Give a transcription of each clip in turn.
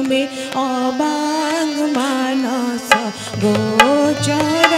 तुमे अबांग मानस गोचर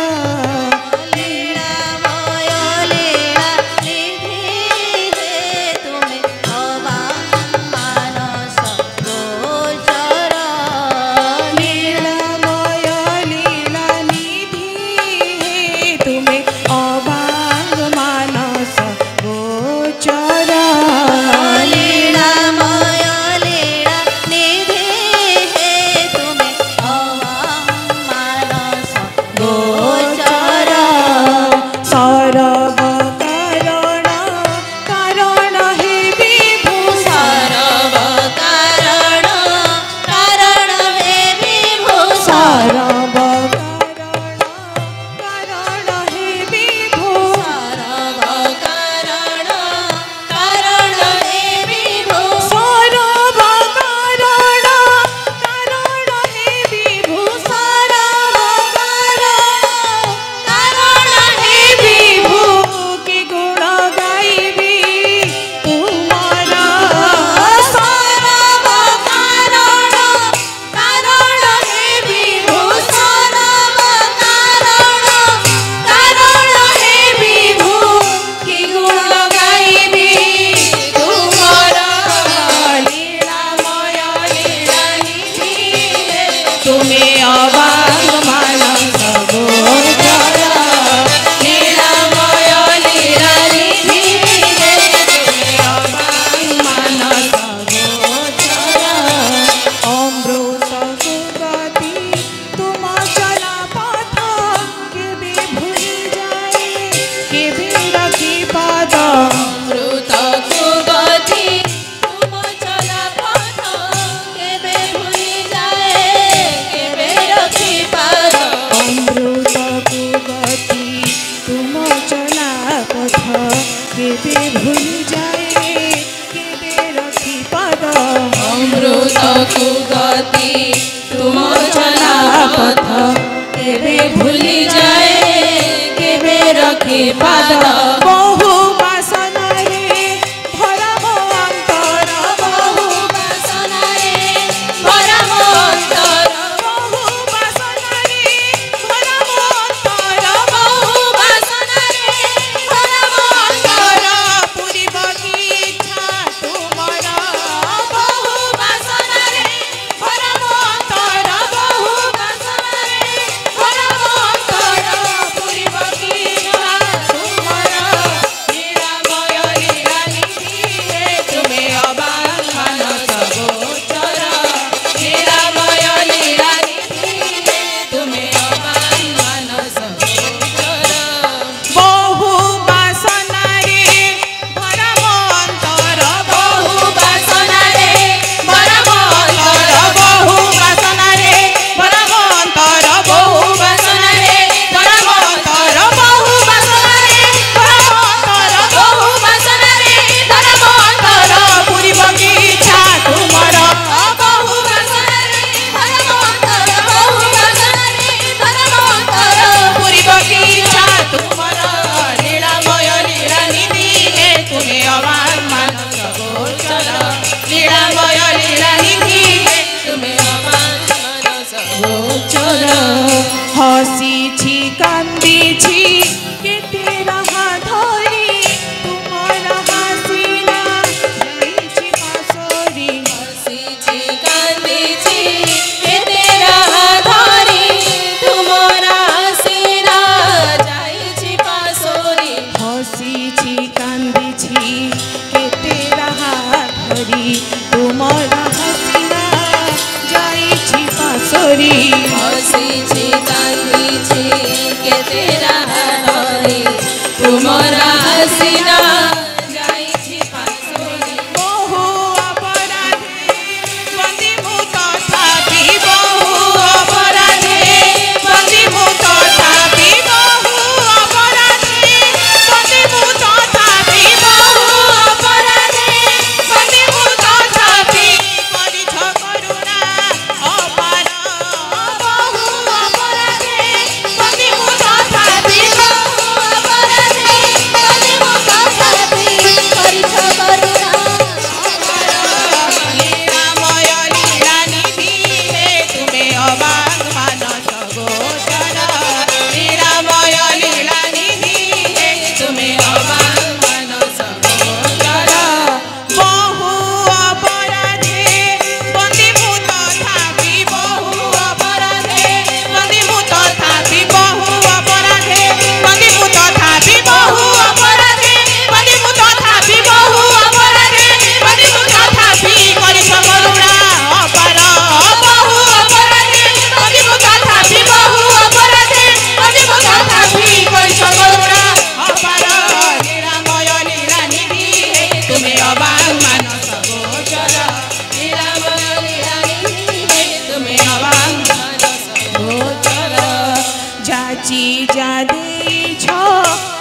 जाची जा देइछ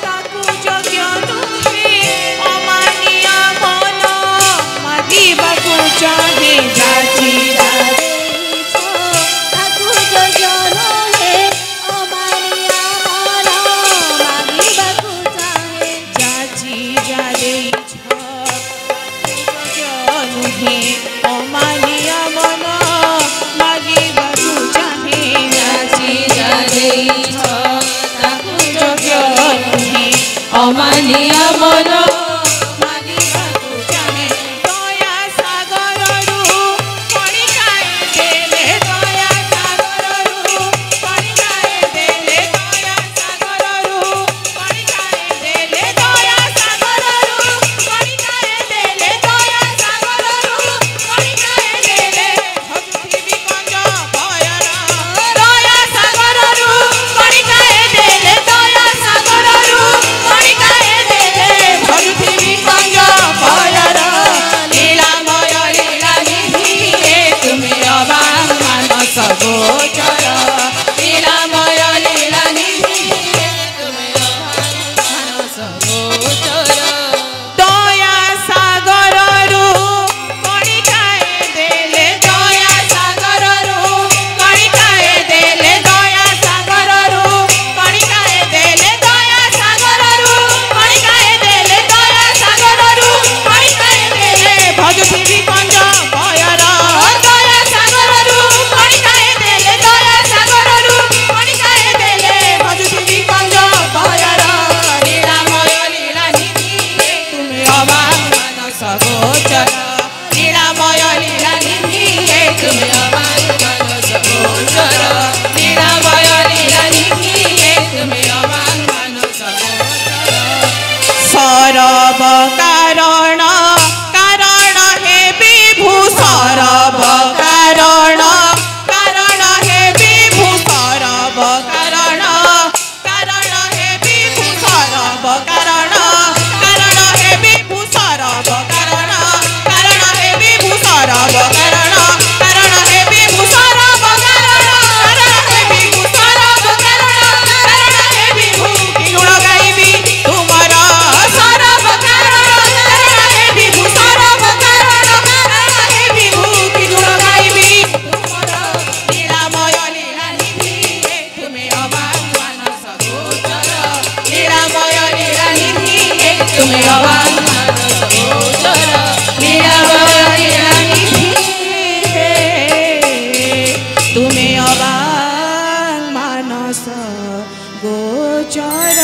ताकू योग्य नुहे अमानिया मन मागिबाकू चाहे जाची जा देइछ ताकू योग्य नुहे अमानिया मन मागिबाकू चाहे जाची जा देइछ योग्य नुहे अमानिया मन मागिबाकू चाहे जाची जा देइछ ताकू योग्य नुहे अमानिया मन मागिबाकू चाहे दया सागररु कणिकाए देले दया सागररु कणिकाए देले दया सागररु कणिकाए देले दया सागररु कणिकाए देले दया सागररु कणिकाए देले भक्ति विकंज भयरा दया सागररु कणिकाए देले दया सागररु कणिकाए देले भक्ति विकंज भयरा लीलामय लीला निधि तुमे अबांग मानस गोचर लीलामय लीला निधि तुमे अबांग मानस गोचर दया सागररु कणिकाए देले दया सागररु कणिकाए देले दया सागररु कणिकाए देले दया सागररु कणिकाए देले दया सागररु कणिकाए देले भगति विकंज भयरा दया सागररु कणिकाए देले दया सागररु कणिकाए देले भगति विकंज भयरा लीलामय लीला निधि तुमे अबांग मानस गोचर लीलामय लीला निधि तुमे अबांग मानस गोचर लीलामय लीला निधि तुमे अबांग मानस गोचर सरब कारण कारण हे विभु सरब कारण कारण हे विभु सरब कारण कारण हे विभु सरब कारण कारण हे विभु सरब कारण कारण हे विभु सरब कारण कारण हे विभु सरब कारण कारण हे विभु सरब कारण कारण हे विभु की गुण गाइबी तुमर सरब कारण कारण हे विभु सरब कारण कारण हे विभु की गुण गाइबी तुमर लीलामय लीला निधि तुमे अबांग मानस गोचर लीलामय लीला निधि तुमे अबांग मानस गोचर लीलामय लीला निधि तुमे अबांग मानस गोचर।